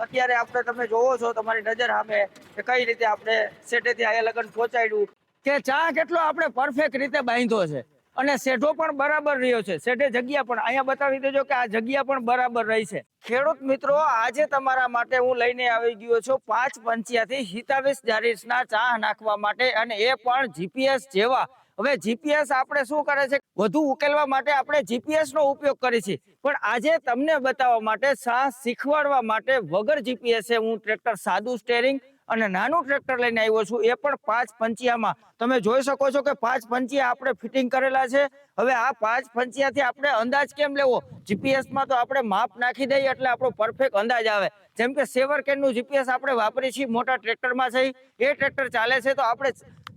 અત્યારે આપણે તમે જોવો છો તમારી નજર સામે કે કઈ રીતે આપણે શેઠેથી અહીંયા લગન પહોંચાડ્યું કે ચા કેટલો આપણે પરફેક્ટ રીતે બાંધ્યો છે અને શેઠો પણ બરાબર રહ્યો છે. શેઠે જગ્યા પણ અહીંયા બતાવી દેજો કે આ જગ્યા પણ બરાબર રહી છે. ખેડૂત મિત્રો, આજે તમારા માટે હું લઈને આવી ગયો છું 5 પંચિયાથી હિતાવેશ જારીસના ચા નાખવા માટે, અને એ પણ જીપીએસ જેવા. હવે જીપીએસ આપણે શું કરે છે, વધુ ઉકેલવા માટે આપણે જીપીએસ નો ઉપયોગ કરીએ છીએ, પણ આજે તમને બતાવવા માટે, ચા શીખવાડવા માટે વગર જીપીએસ હું ટ્રેક્ટર સાદું સ્ટેરિંગ અને નાનું ટ્રેક્ટર લઈને આવ્યો છું, એ પણ 5 પંચિયામાં. તમે જોઈ શકો છો કે 5 પંચિયા આપણે ફિટિંગ કરેલા છે. હવે આ 5 પંચિયાથી આપણે અંદાજ કેમ લેવો? જીપીએસમાં તો આપણે માપ નાખી દઈએ એટલે આપણો પરફેક્ટ અંદાજ આવે. જેમ કે સેવર કેનનું જીપીએસ આપણે વાપરીએ છીએ મોટા ટ્રેક્ટરમાં છે, એ ટ્રેક્ટર ચાલે છે. તો આપણે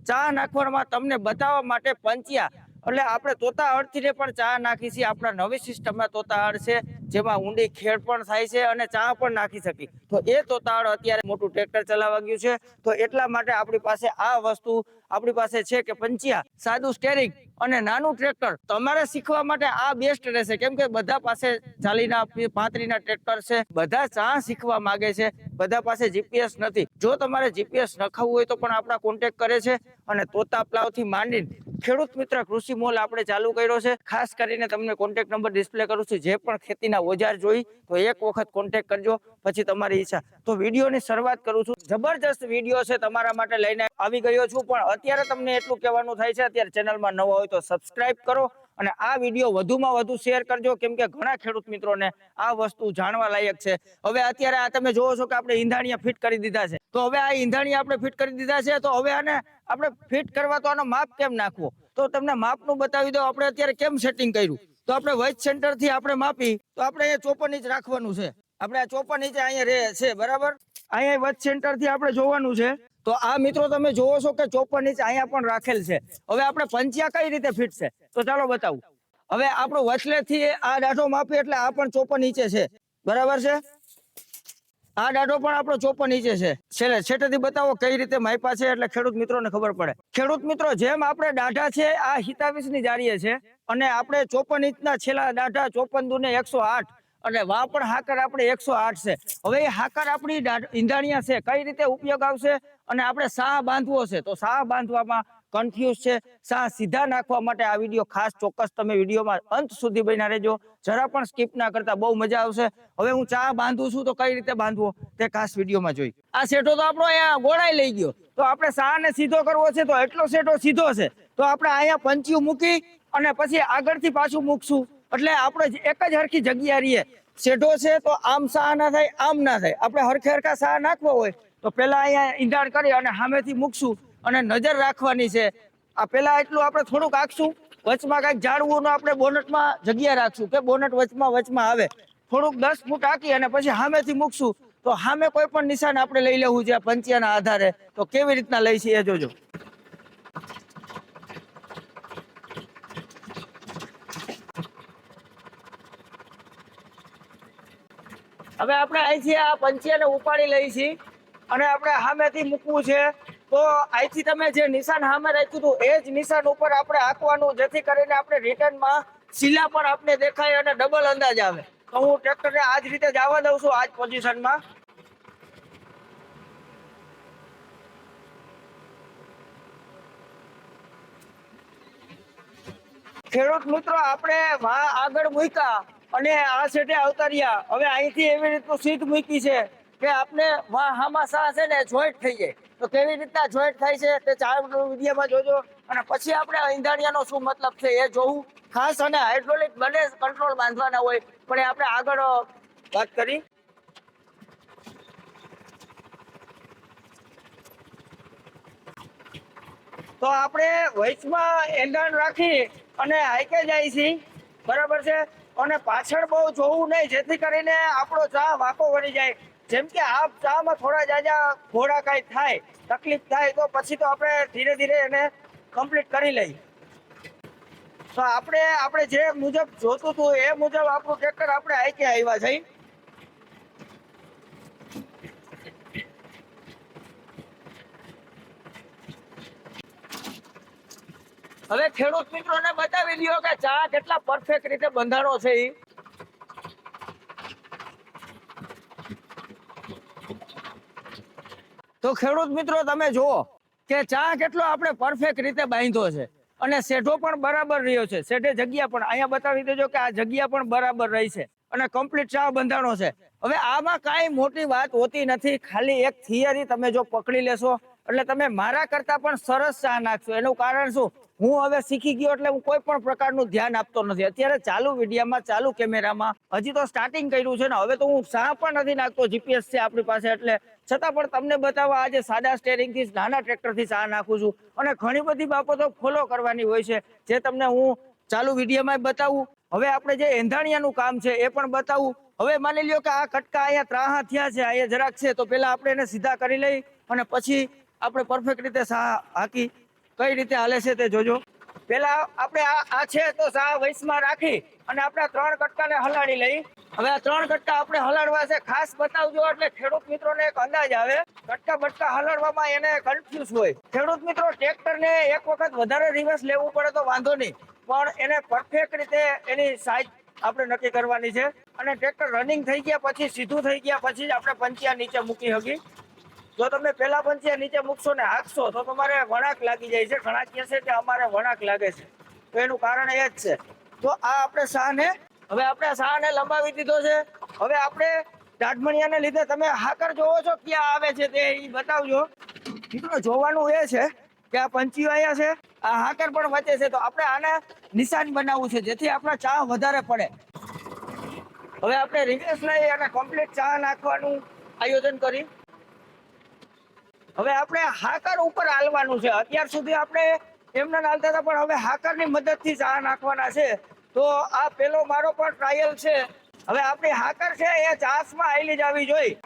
ચા નાખવામાં તમને બતાવવા માટે પંચિયા એટલે આપણે તોતા હળથી પણ ચા નાખી છે. આપણા નવી સિસ્ટમમાં તોતા હળ છે, જેમાં ઊંડી ખેડ પણ થાય છે અને ચા પણ નાખી શકી. તો એ તોતા હળ અત્યારે મોટું ટ્રેક્ટર ચલાવવા ગયું છે, તો એટલા માટે આપણી પાસે આ વસ્તુ આપણી પાસે છે કે પંચિયા, સાદું સ્ટેરિંગ અને નાનું ટ્રેક્ટર. તમારે શીખવા માટે આ બેસ્ટ રહેશે, કેમ કે બધા પાસે 40-35 ટ્રેક્ટર છે, બધા ચા શીખવા માંગે છે, બધા પાસે જીપીએસ નથી. જો તમારે જીપીએસ નખાવવું હોય તો પણ આપણા કોન્ટેક્ટ કરે છે. અને તોતા પ્લાવથી માંડીને ખેડૂત મિત્ર કૃષિ મોલ આપણે ચાલુ કર્યો છે. ખાસ કરીને તમને કોન્ટેક્ટ નંબર ડિસ્પ્લે કરું છું. જે પણ ખેતીના ઓજાર જોઈ તો એક વખત કોન્ટેક્ટ કરજો, પછી તમારી ઈચ્છા. તો વિડીયોની શરૂઆત કરું છું. જબરજસ્ત વિડીયો છે તમારા માટે લઈને આવી ગયો છું, પણ અત્યારે તમને એટલું કહેવાનું થાય છે, અત્યારે ચેનલમાં નવા હોય તો સબસ્ક્રાઇબ કરો અને આ વિડીયો વધુમાં વધુ શેર કરજો, કેમ કે ઘણા ખેડૂત મિત્રોને આ વસ્તુ જાણવા લાયક છે. હવે અત્યારે આ તમે જોવો છો કે આપણે ઈંધાણિયા ફિટ કરી દીધા છે. તો હવે આ ઈંધાણિયા આપણે ફિટ કરી દીધા છે, તો હવે આને આપણે ફિટ કરવા તો આનો માપ કેમ નાખવો, તો તમને માપનું બતાવી દો. આપણે અત્યારે કેમ સેટિંગ કર્યું, તો આપણે વચ સેન્ટર થી આપણે માપી, તો આપણે અહીંયા 54 ઇંચ રાખવાનું છે. આપણે આ 54 ઇંચ અહીંયા રહે છે, બરાબર. અહીંયા વચ સેન્ટર થી આપણે જોવાનું છે. તો આ મિત્રો તમે જોવો છો કે 54 ઇંચ અહીંયા પણ રાખેલ છે. હવે આપણે પંચિયા કઈ રીતે ફિટ છે, તો ચાલો બતાવું. હવે આપણું વચલે થી આ દાઢો માપી એટલે આ પણ 54 ઇંચે છે, બરાબર છે. આ દાઢો પણ આપણો 54 ઇંચે છે. છેલ્લે છેટેથી બતાવો કઈ રીતે માપ્યા છે, એટલે ખેડૂત મિત્રોને ખબર પડે. ખેડૂત મિત્રો, જેમ આપણે દાઢા છે આ હિતાવીસ ની જારીએ છે, અને આપણે 54 ઇંચના છેલ્લા દાઢા 54 દુને 108, અને વા પણ હાકર આપણે 108 છે. હવે એ હાકર આપણી ઈંધાણિયા છે, કઈ રીતે ઉપયોગ આવશે, અને આપણે સાહ બાંધવો છે, તો સાહ બાંધવામાં કન્ફ્યુઝ છે. સાહ સીધા નાખવા માટે આ વિડીયો ખાસ ચોક્કસ તમે વિડીયોમાં અંત સુધી બન્યા રહેજો, જરા પણ સ્કીપ ના કરતા, બહુ મજા આવશે. હવે હું ચા બાંધું છું તો કઈ રીતે બાંધવો તે ખાસ વિડીયોમાં જોઈ. આ શેઠો તો આપણો અહીંયા ગોળાઈ લઈ ગયો, તો આપણે સાહ ને સીધો કરવો છે, તો એટલો શેઠો સીધો છે, તો આપણે અહીંયા પંચિયું મૂકી અને પછી આગળથી પાછું મૂકશું, એટલે આપણે એક જ હરખી જગ્યા રહીએ. શેઠો છે તો આમ સાહ ના થાય, આમ ના થાય. આપણે હરખે હરખા સાહ નાખવો હોય તો પેલા અહીંયા ઈંધાણ કરી અને સામેથી મૂકશું, અને નજર રાખવાની છે. આ પેલા એટલું આપણે થોડુંક આખશું, વચમાં કઈક ઝાડવું આપણે બોનટમાં જગ્યા રાખશું, કે બોનટ વચમાં આવે. થોડુંક 10 ફૂટ આંકી અને પછી સામેથી મૂકશું, તો સામે કોઈ પણ નિશાન આપણે લઈ લેવું છે પંચિયાના આધારે. તો કેવી રીતના લઈ છે એ જોજો. હવે આપણે અહીંથી આ પંચિયાને ઉપાડી લઈ છીએ અને આપણે સામેથી મૂકવું છે. તો અહીંથી તમે જે નિશાન સામે રાખ્યું હતું એ જ નિશાન ઉપર આપણે આંકવાનું, જેથી કરીને આપણે રિટર્નમાં શીલા પણ આપણે દેખાય અને ડબલ અંદાજ આવે. તો હું ટ્રેક્ટરને આ જ રીતે જવા દઉં છું, આ જ પોઝિશનમાં. ખેડૂત મિત્રો, આપણે આગળ મૂક્યા અને આ સેટે આવતા રહ્યા. હવે અહીંથી એવી રીતનું સીટ મૂકી છે કે આપણે હામાં સા છે ને જોઈન્ટ થઈ જાય. તો કેવી રીતના જોઈન્ટ થાય છે તે ચાર વિડીયોમાં જોજો, અને પછી આપણે ઈંધાણિયાનો શું મતલબ છે એ જોવું ખાસ. અને હાઇડ્રોલિક બને કંટ્રોલ બાંધવાના હોય, પણ એ આપણે આગળ વાત કરી. તો આપણે વચમાં એંધાણ રાખી અને હાઈકે જાય છે, બરાબર છે. અને પાછળ બહુ જોવું નહીં, જેથી કરીને આપણો ચા વાંકો વળી જાય. જેમ કે આ ચામાં થોડા જાજા ઘોડા કાંઈ થાય, તકલીફ થાય, તો પછી તો આપણે ધીરે ધીરે એને કમ્પ્લીટ કરી લઈએ. તો આપણે જે મુજબ જોતું હતું એ મુજબ આપણું ટ્રેક્ટર આપણે હાઈકે આવ્યા છે. હવે ખેડૂત મિત્રોને બતાવી દો કે ચા કેટલા પરફેક્ટ રીતે બંધાણો છે. તો ખેડૂત મિત્રો તમે જુઓ કે ચા કેટલો આપણે પરફેક્ટ રીતે બાંધ્યો છે અને શેઢો પણ બરાબર રહ્યો છે. શેઢે જગ્યા પણ અહીંયા બતાવી દેજો કે આ જગ્યા પણ બરાબર રહી છે અને કમ્પ્લીટ ચા બંધાણો છે. હવે આમાં કાંઈ મોટી વાત હોતી નથી, ખાલી એક થિયરી તમે જો પકડી લેશો એટલે તમે મારા કરતા પણ સરસ ચા નાખશો. એનું કારણ શું, હું હવે શીખી ગયો એટલે હું કોઈ પણ પ્રકારનું ધ્યાન આપતો નથી. અત્યારે ચાલુ વિડીયામાં ચાલુ કેમેરામાં હજી તો સ્ટાર્ટિંગ કર્યું છે ને, હવે તો હું ચા પણ નથી નાખતો. જીપીએસ છે આપણી પાસે એટલે છતાં પણ તમને બતાવવા આજે સાદા સ્ટેરિંગથી નાના ટ્રેક્ટરથી ચા નાખું છું. અને ઘણી બધી બાબતો ફોલો કરવાની હોય છે જે તમને હું ચાલુ વિડીયોમાં બતાવું. હવે આપણે જે એંધાણિયાનું કામ છે એ પણ બતાવું. હવે માની લ્યો કે આ કટકા અહીંયા ત્રાહા થયા છે, અહીંયા જરાક છે, તો પેલા આપણે એને સીધા કરી લઈ અને પછી આપણે પરફેક્ટ રીતે ચા હાકી કઈ રીતે હાલે છે તે જોજો. પેલા આપણે આ છે તો ચા વૈસમાં રાખી અને આપણે 3 કટકાને હલાડી લઈ. હવે આ 3 કટકા આપણે હલાડવા છે, ખાસ બતાવજો એટલે ખેડૂત મિત્રોને એક અંદાજ આવે. કટકા બટકા હલાડવામાં એને કન્ફ્યુઝ હોય. ખેડૂત મિત્રો ટ્રેક્ટરને એક વખત વધારે રિવર્સ લેવું પડે તો વાંધો નહીં, પણ એને પરફેક્ટ રીતે એની સાઈઝ આપણે નક્કી કરવાની છે. અને ટ્રેક્ટર રનિંગ થઈ ગયા પછી, સીધું થઈ ગયા પછી જ આપણે પંચિયા નીચે મૂકી શકી. જો તમે પેલા પંચિયા નીચે મૂકશો ને હાંકશો તો તમારે વળાંક લાગી જાય છે. ઘણા કહે છે કે અમારે વળાંક લાગે છે, તો એનું કારણ એ જ છે. તો આ આપણે શાહને લંબાવી દીધો છે. હવે આપણે દાઢમણિયાને લીધે તમે હાકર જોવો છો ક્યાં આવે છે તે બતાવજો. મિત્રો જોવાનું એ છે કે આ પંચીઓ અહીંયા છે, આ હાકર પણ વચ્ચે છે, તો આપણે આને નિશાન બનાવવું છે જેથી આપણા ચા વધારે પડે. હવે આપણે રિવર્સ લઈ અને કમ્પ્લીટ ચા નાખવાનું આયોજન કરી. હવે આપણે હાકર ઉપર હાલવાનું છે. અત્યાર સુધી આપણે એમને હાલતા હતા, પણ હવે હાકરની મદદથી ચા નાખવાના છે. તો આ પેલો મારો પણ ટ્રાયલ છે. હવે આપણી હાકર છે એ ચાસમાં આયલી જ આવી જોઈએ.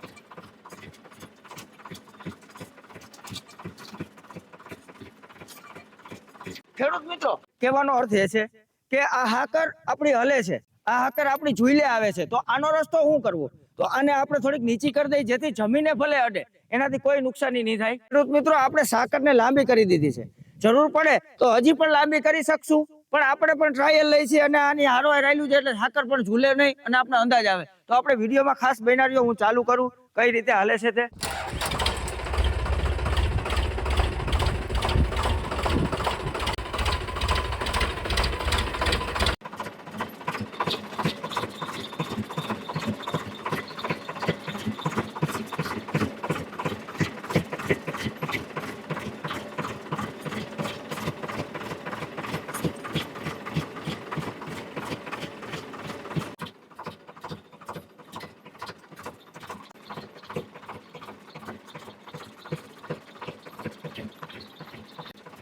ખેડૂત મિત્રો કહેવાનો અર્થ એ છે કે આ હાકર આપણી હલે છે, આ હાકર આપણી ઝૂલે આવે છે, તો આનો રસ્તો શું કરવો? તો આને આપણે થોડીક નીચી કરી દઈએ જેથી જમીને ભલે અડે, એનાથી કોઈ નુકસાની નહીં થાય. ખેડૂત મિત્રો આપણે સાકરને લાંબી કરી દીધી છે, જરૂર પડે તો હજી પણ લાંબી કરી શકશું, પણ આપણે પણ ટ્રાયલ લઈ છીએ અને આની હારો રહેલું છે એટલે સાકર પણ ઝૂલે નહીં અને આપણે અંદાજ આવે. તો આપણે વિડીયોમાં ખાસ બન્યા રહ્યો, હું ચાલુ કરું કઈ રીતે હાલે છે તે.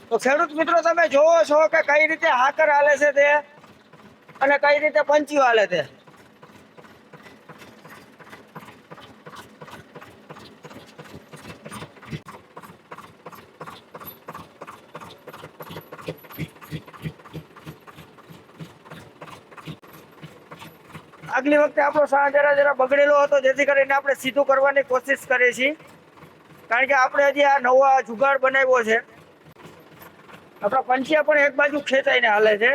તો ખેડૂત મિત્રો તમે જોવો છો કે કઈ રીતે હાકર હાલે છે તે અને કઈ રીતે પંચીઓ હાલે છે. આગલી વખતે આપણો સાહ જરા બગડેલો હતો, જેથી કરીને આપણે સીધું કરવાની કોશિશ કરીએ છીએ, કારણ કે આપણે હજી આ નવો જુગાડ બનાવ્યો છે. આપણા પંચિયા પણ એક બાજુ ખેંચાઈને હાલે છે.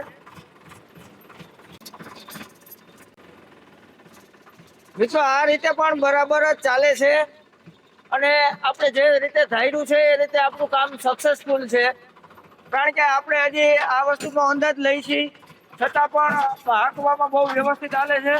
મિત્રો આ રીતે પણ બરાબર જ ચાલે છે અને આપણે જે રીતે ધાર્યું છે એ રીતે આપણું કામ સક્સેસફુલ છે. કારણ કે આપણે હજી આ વસ્તુનો અંદાજ લઈ છીએ, છતાં પણ હાંકવામાં બહુ વ્યવસ્થિત હાલે છે.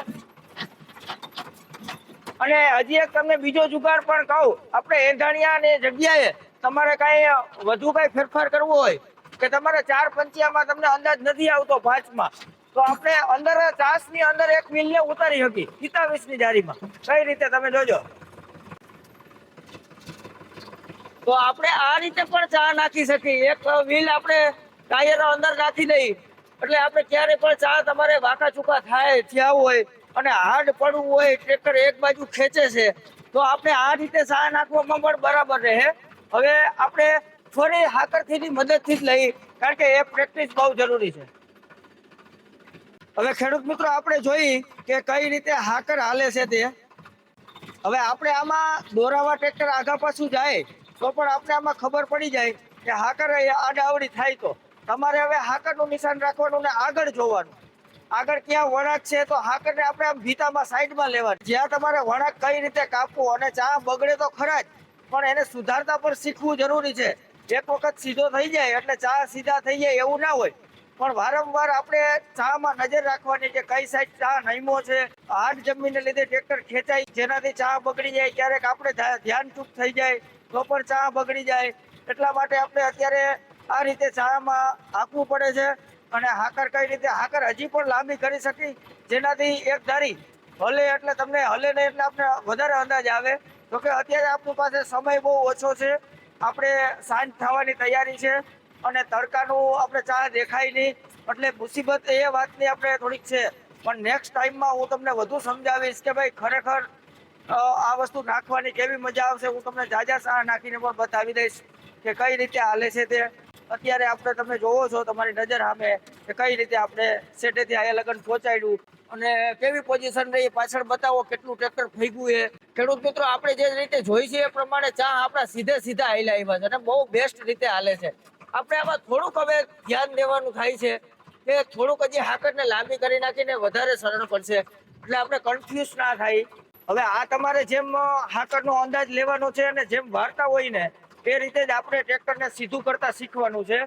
અને હજી એક તમને બીજો જુગાડ પણ કહું, આપણે એંધાણિયાની જગ્યાએ તમારે કાંઈ વધુ કાંઈ ફેરફાર કરવો હોય કે તમારે 4 પંચિયામાં તમને અંદાજ નથી આવતો 5માં, તો આપણે અંદર ચાસની અંદર એક વ્હીલને ઉતારી શકી 45ની જારીમાં. કઈ રીતે તમે જોજો. તો આપણે આ રીતે પણ ચા નાખી શકીએ. એક વ્હીલ આપણે ટાયર અંદર નાખી દઈ એટલે આપણે ક્યારે પણ ચા તમારે વાંકા ચૂકા થયા હોય અને હાર્ડ પડવું હોય, ટ્રેક્ટર એક બાજુ ખેંચે છે, તો આપણે આ રીતે ચા નાખવામાં પણ બરાબર રહે. હવે આપણે ફરી હાકરથી મદદથી જ લઈ, કારણ કે એ પ્રેક્ટિસ બહુ જરૂરી છે. હવે ખેડૂત મિત્રો આપણે જોઈ કે કઈ રીતે હાકર હાલે છે તે. હવે આપણે આમાં દોરાવા ટ્રેક્ટર આગા પાછું જાય તો પણ આપણે આમાં ખબર પડી જાય કે હાકર આડાઅવડી થાય. તો તમારે હવે હાકરનું નિશાન રાખવાનું ને આગળ જોવાનું, આગળ ક્યાં વળાંક છે તો હાકરને આપણે આમ ભીતામાં સાઈડમાં લેવાની, જ્યાં તમારે વળાંક કઈ રીતે કાપવું. અને ચા બગડે તો ખરા જ, પણ એને સુધારતા પણ શીખવું જરૂરી છે. એક વખત સીધો થઈ જાય એટલે ચા સીધા થઈ જાય એવું ના હોય, પણ વારંવાર આપણે ચામાં નજર રાખવાની કે કઈ સાઈડ ચા નહીમો છે. હાથ જમીનને લીધે ટ્રેક્ટર ખેંચાય જેનાથી ચા બગડી જાય, ક્યારેક આપણે ધ્યાન ચૂક થઈ જાય તો પણ ચા બગડી જાય. એટલા માટે આપણે અત્યારે આ રીતે ચામાં હાંકવું પડે છે. અને હાકર કઈ રીતે હાકર હજી પણ લાંબી કરી શકી, જેનાથી એક ધારી હલે એટલે તમને હલે નહીં એટલે આપણે વધારે અંદાજ આવે. તો કે અત્યારે આપણી પાસે સમય બહુ ઓછો છે, આપણે સાંજ થવાની તૈયારી છે અને તડકાનું આપણે ચા દેખાય નહીં, એટલે મુસીબત એ વાતની આપણે થોડીક છે. પણ નેક્સ્ટ ટાઈમમાં હું તમને વધુ સમજાવીશ કે ભાઈ ખરેખર આ વસ્તુ નાખવાની કેવી મજા આવશે. હું તમને જાજા ચા નાખીને પણ બતાવી દઈશ કે કઈ રીતે હાલે છે તે. અત્યારે આપણે તમે જોવો છો તમારી નજર સામે કે કઈ રીતે આપણે સેટેથી આયા લગન પહોંચાડ્યું અને કેવી પોઝિશન રહી પાછળ બતાવો કેટલું ટ્રેક્ટર ફેંક્યું છે. ખેડૂત મિત્રો આપણે જે રીતે જોઈ છે એ પ્રમાણે ચા આપણા સીધે હાલ્યા આવ્યા છે અને બહુ બેસ્ટ રીતે હાલે છે. આપણે આમાં થોડુંક હવે ધ્યાન દેવાનું થાય છે કે થોડુંક હજી હાકરને લાંબી કરી નાખીને વધારે સરળ પડશે, એટલે આપણે કન્ફ્યુઝ ના થાય. હવે આ તમારે જેમ હાકરનો અંદાજ લેવાનો છે અને જેમ વાર્તા હોય ને એ રીતે જ આપણે ટ્રેક્ટરને સીધું કરતા શીખવાનું છે.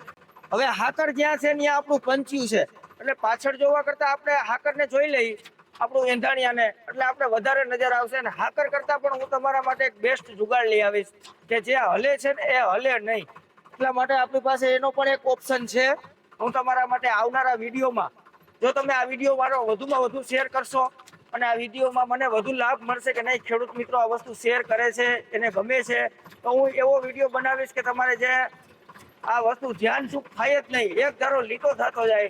હવે હાકર જ્યાં છે ત્યાં આપણું પંચ્યું છે, એટલે પાછળ જોવા કરતા આપણે હાકરને જોઈ લઈ આપણું એંધાણિયાને, એટલે આપણે વધારે નજર આવશે. અને હાકર કરતા પણ હું તમારા માટે એક બેસ્ટ જુગાડ લઈ આવીશ કે જે હલે છે ને એ હલે નહીં. એટલા માટે આપણી પાસે એનો પણ એક ઓપ્શન છે. હું તમારા માટે આવનારા વિડીયોમાં, જો તમે આ વિડીયો મારો વધુમાં વધુ શેર કરશો અને આ વિડીયોમાં મને વધુ લાભ મળશે કે નહીં ખેડૂત મિત્રો આ વસ્તુ શેર કરે છે, એને ગમે છે, તો હું એવો વિડીયો બનાવીશ કે તમારે જે આ વસ્તુ ધ્યાન ચૂક થાય જ નહીં, એક ધારો લીટો થતો જાય.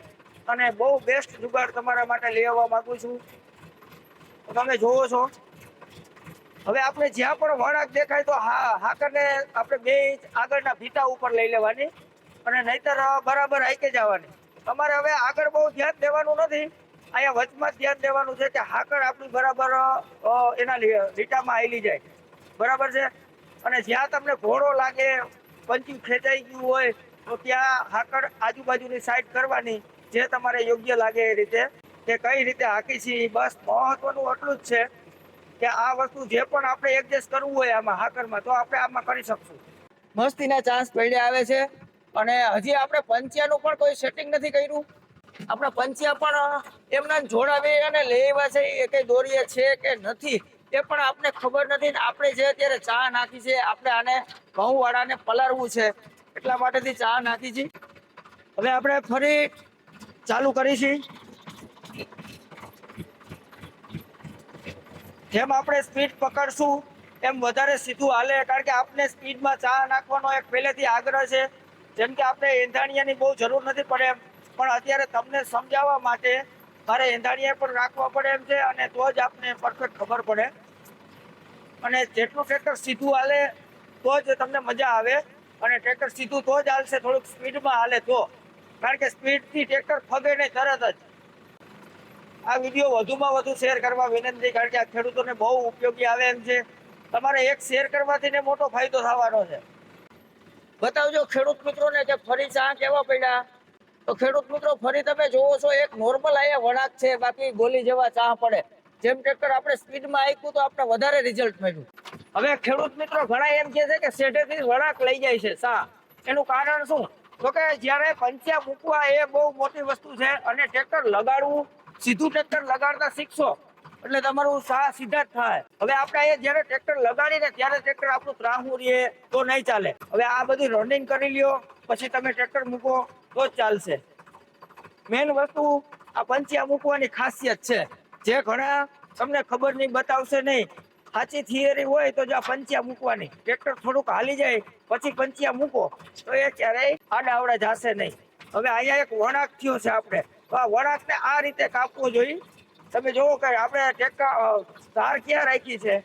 અને બહુ બેસ્ટ જુગાડ તમારા માટે લઈ આવવા માંગુ છું. તમે જોવો છો હવે આપણે જ્યાં પણ વળાંક દેખાય તો હાકરને આપણે 2 ઇંચ આગળના ફીતા ઉપર લઈ લેવાની અને નહીતર બરાબર હાઈકે જવાની. તમારે હવે આગળ બહુ ધ્યાન દેવાનું નથી, અહીંયા વચમાં જ ધ્યાન દેવાનું છે કે હાકર આપણી બરાબર એના લીટામાં હાલી જાય, બરાબર છે. અને જ્યાં તમને ઘોડો લાગે, પંચી ખેંચાઈ ગયું હોય તો ત્યાં હાકર આજુબાજુની સાઈડ કરવાની જે તમારે યોગ્ય લાગે એ રીતે કે કઈ રીતે હાકી છે. બસ મહત્વનું એટલું જ છે કે આ વસ્તુ જે પણ આપણે એડજસ્ટ કરવું હોય આમાં હાકરમાં તો આપણે આમાં કરી શકશું. મસ્તીના ચાન્સ પડ્યા આવે છે અને હજી આપણે પંચ્યાનું પણ કોઈ સેટિંગ નથી કર્યું. આપણે પંચ્યા પણ એમના જોડાવી અને લેવા છે એ કઈ દોરીએ છે કે નથી એ પણ આપણે ખબર નથી. આપણે જે અત્યારે ચા નાખી છે આપણે આને ઘઉં વાળાને પલાળવું છે એટલા માટેથી ચા નાખી છે. હવે આપણે ફરી ચાલુ કરીશું. જેમ આપણે સ્પીડ પકડશું એમ વધારે સીધું હાલે, કારણ કે આપણે સ્પીડમાં ચા નાખવાનો એક પહેલેથી આગ્રહ છે. જેમ કે આપણે એંધાણિયાની બહુ જરૂર નથી પડે એમ, પણ અત્યારે તમને સમજાવવા માટે મારે એંધાણિયા પણ રાખવા પડે એમ છે અને તો જ આપને પરફેક્ટ ખબર પડે. અને જેટલું ટ્રેક્ટર સીધું હાલે તો જ તમને મજા આવે અને ટ્રેક્ટર સીધું તો જ હાલશે થોડુંક સ્પીડમાં હાલે તો, કારણ કે સ્પીડથી ટ્રેક્ટર ફગે નહીં તરત જ. આ વિડીયો વધુમાં વધુ શેર કરવા વિનંતી, કારણ કે આ ખેડૂતોને બહુ ઉપયોગી આવે એમ છે. તમારે એક શેર કરવાથી મોટો ફાયદો થવાનો છે. બતાવજો ખેડૂત મિત્રોને કે ફરી ચા કેવા પડ્યા. તો ખેડૂત મિત્રો ફરી તમે જોવો છો એક નોર્મલ આયા વળાંક છે, બાકી ગોલી જેવા ચા પડે. જેમ ટ્રેક્ટર આપણે સ્પીડમાં આપ્યું તો આપણે વધારે રિઝલ્ટ મળ્યું. હવે ખેડૂત મિત્રો ઘણા એમ કહે છે કે શેઢેથી વળાંક લઈ જાય છે ચા, એનું કારણ શું? તો કે જ્યારે પંચ્યા મૂકવા એ બહુ મોટી વસ્તુ છે અને ટ્રેક્ટર લગાડવું, સીધું ટ્રેક્ટર લગાડતા શીખશો એટલે તમારું ચા સીધા જ થાય. હવે આપણે અહીંયા જયારે ટ્રેક્ટર લગાડીને ત્યારે ટ્રેક્ટર આપણું ત્રાહું રહે તો નહીં ચાલે. હવે આ બધી રનિંગ કરી લ્યો પછી તમે ટ્રેક્ટર મૂકો તો જ ચાલશે. મેન વસ્તુ આ પંચ્યા મૂકવાની ખાસિયત છે, જે ઘણા તમને ખબર નહીં, બતાવશે નહીં. સાચી થિયરી હોય તો જો પંચ્યા મૂકવાની, ટ્રેક્ટર થોડુંક હાલી જાય પછી પંચ્યા મૂકો તો એ ક્યારેય આડાવડા જશે નહીં. હવે અહીંયા એક વળાંક થયો છે, આપણે તો આ વળાંકને આ રીતે કાપવો જોઈએ. તમે જોવો કે આપણે ટ્રેક્ટર ધાર ક્યાં રાખી છે,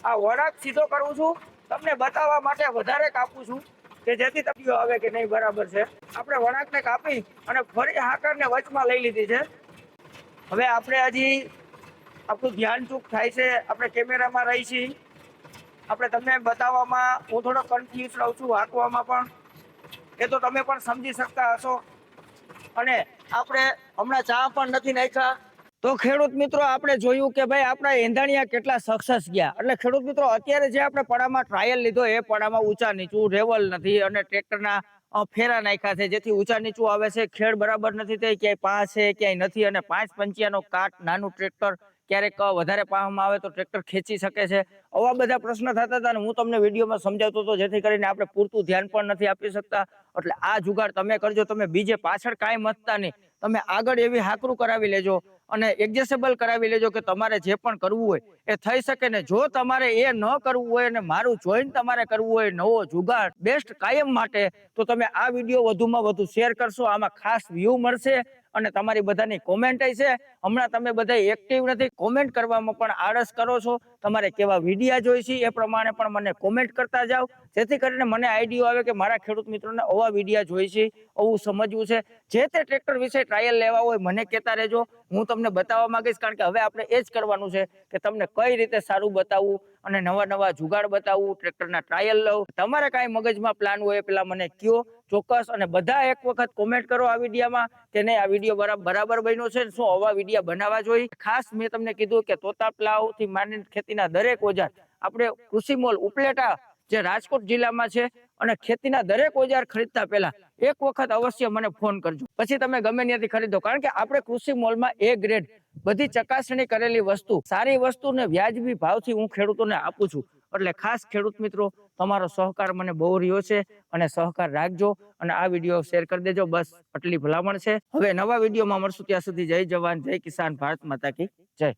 આ વળાંક સીધો કરું છું તમને બતાવવા માટે વધારે કાપું છું કે જેથી તમને આવે કે નહીં બરાબર છે. આપણે વળાંકને કાપી અને ફરી હાકરને વચમાં લઈ લીધી છે. હવે આપણે હજી આપણું ધ્યાન ચૂક થાય છે, આપણે કેમેરામાં રહી છીએ, આપણે તમને બતાવવામાં હું થોડો કન્ફ્યુઝ રહું છું, હાંકવામાં પણ એ તો તમે પણ સમજી શકતા હશો. અને આપણે હમણાં ચા પણ નથી નાખ્યા તો ખેડૂત મિત્રો આપણે જોયું કે ભાઈ આપણા એંધાણિયા કેટલા સક્સેસ ગયા. એટલે ખેડૂત મિત્રો અત્યારે જે આપણે પડામાં ટ્રાયલ લીધો એ પડામાં ઊંચા નીચું રેવલ નથી અને ટ્રેક્ટરના ફેરા નાખ્યા છે જેથી ઊંચા નીચું આવે છે. ખેડ બરાબર નથી થઈ, ક્યાંય પાંચ છે ક્યાંય નથી, અને 5 કાટ નાનું ટ્રેક્ટર ક્યારેક વધારે પાવામાં આવે તો ટ્રેક્ટર ખેંચી શકે છે. આવા બધા પ્રશ્ન થતા હતા અને હું તમને વિડીયોમાં સમજાવતો હતો જેથી કરીને આપણે પૂરતું ધ્યાન પણ નથી આપી શકતા. એટલે આ જુગાડ તમે કરજો, તમે બીજે પાછળ કાંઈ મથતા નહીં, તમે આગળ એવી હાકરું કરાવી લેજો અને એડજસ્ટેબલ કરાવી લેજો કે તમારે જે પણ કરવું હોય એ થઈ શકે. ને જો તમારે એ ન કરવું હોય અને મારું જોઈન તમારે કરવું હોય નવો જુગાડ બેસ્ટ કાયમ માટે, તો તમે આ વિડીયો વધુમાં વધુ શેર કરશો. આમાં ખાસ વ્યૂ મળશે અને તમારી બધાની કોમેન્ટ છે. હમણાં તમે બધા એક્ટિવ નથી, કોમેન્ટ કરવામાં પણ આળસ કરો છો. તમારે કેવા વિડીયા જોઈશે એ પ્રમાણે પણ મને કોમેન્ટ કરતા જાઓ જેથી કરીને મને આઈડિયો આવે કે મારા ખેડૂત મિત્રોને આવા વિડીયા જોઈશે, આવું સમજવું છે. જે તે ટ્રેક્ટર વિશે ટ્રાયલ લેવા હોય મને કહેતા રહેજો, હું તમને બતાવવા માંગીશ. કારણ કે હવે આપણે એ જ કરવાનું છે કે તમને કઈ રીતે સારું બતાવવું અને નવા નવા જુગાડ બતાવવું, ટ્રેક્ટરના ટ્રાયલ લઉં. તમારે કાંઈ મગજમાં પ્લાન હોય પેલા મને કયો ચોક્કસ, અને બધા એક વખત કોમેન્ટ કરો આ વિડીયામાં કે નહીં આ વિડીયો બરાબર બન્યો છે, શું આવા વિડીયા બનાવવા જોઈએ. ખાસ મેં તમને કીધું કે તોતા પ્લાવ થી માંડીને ખેતીના દરેક ઓજાર આપણે કૃષિ મોલ ઉપલેટા જે રાજકોટ જિલ્લામાં છે, અને ખેતીના દરેક ઓજાર ખરીદતા પહેલા એક વખત અવશ્ય મને ફોન કરજો, પછી તમે ગમે ત્યાંથી ખરીદો. કારણ કે આપણે કૃષિ મોલમાં એ ગ્રેડ બધી ચકાસણી કરેલી વસ્તુ, સારી વસ્તુ ને વ્યાજબી ભાવથી હું ખેડૂતોને આપું છું. એટલે ખાસ ખેડૂત મિત્રો તમારો સહકાર મને બહુ રહ્યો છે અને સહકાર રાખજો અને આ વિડીયો શેર કરી દેજો. બસ આટલી ભલામણ છે. હવે નવા વિડીયોમાં મળશું, ત્યાં સુધી જય જવાન જય કિસાન, ભારત માતા કી જય.